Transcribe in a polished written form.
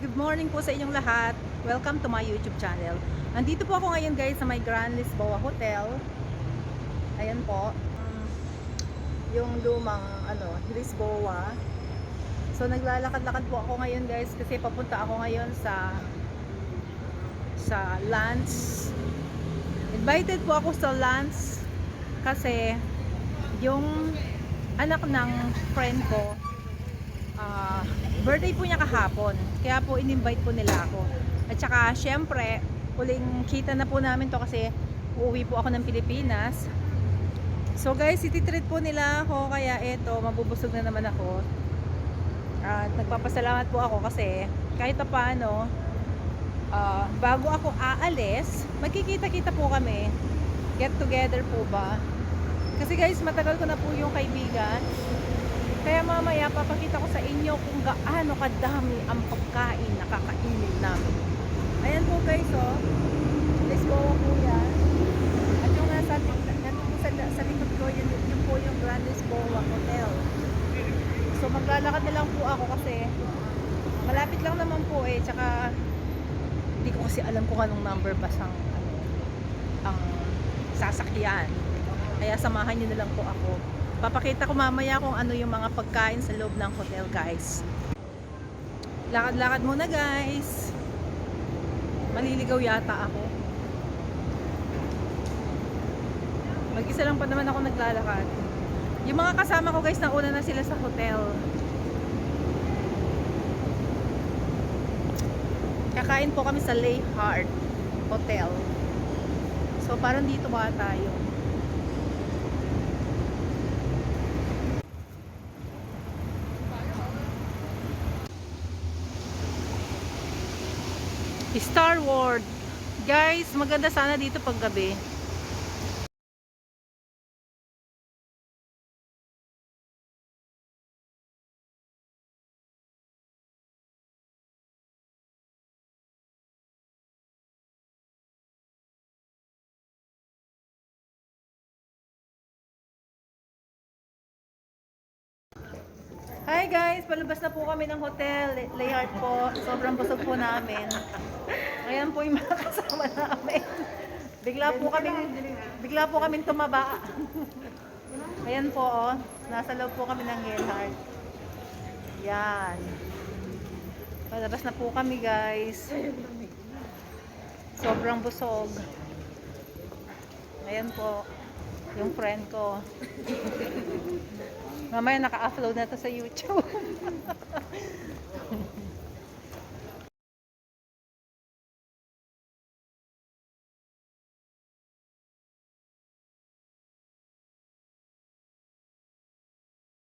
Good morning po sa inyong lahat. Welcome to my YouTube channel. Nandito po ako ngayon guys sa may Grand Lisboa Hotel. Ayan po. Yung lumang Lisboa. So naglalakad-lakad po ako ngayon guys kasi papunta ako ngayon sa lunch. Invited po ako sa lunch kasi yung anak ng friend ko birthday po niya kahapon. Kaya po in-invite po nila ako. At saka syempre, huling kita na po namin to kasi uuwi po ako ng Pilipinas. So guys, iti-treat po nila ako kaya eto, mabubusog na naman ako. At nagpapasalamat po ako kasi kahit pa paano, bago ako aalis, magkikita-kita po kami. Get together po ba? Kasi guys, matagal ko na po yung kaibigan. Kaya mamaya papakita ko sa inyo kung gaano kadami ang pagkain na kakainin namin. Ayan po guys, oh. Lisboa po yan. At yung nasa likod ko, yun po yung Grand Lisboa Hotel. So maglalakad na lang po ako kasi malapit lang naman po eh. Tsaka hindi ko kasi alam kung anong number bus ang sasakyan. Kaya samahan nyo na lang po ako. Papakita ko mamaya kung ano yung mga pagkain sa loob ng hotel guys. Lakad-lakad muna guys. Maliligaw yata ako. Mag-isa lang pa naman ako naglalakad. Yung mga kasama ko guys, nauna na sila sa hotel. Kakain po kami sa Lay Heart Hotel. So parang dito ba tayo? Star World. Guys, maganda sana dito pag gabi. Hi guys, palabas na po kami ng hotel. Layard po. Sobrang busog po namin. Ayan po yung mga kasama namin. Bigla po kaming tumaba. Ayan po, oh. Nasa loob po kami ng Layard. Yan. Palabas na po kami guys. Sobrang busog. Ayan po. Yung friend ko. Mamaya naka-upload na to sa YouTube.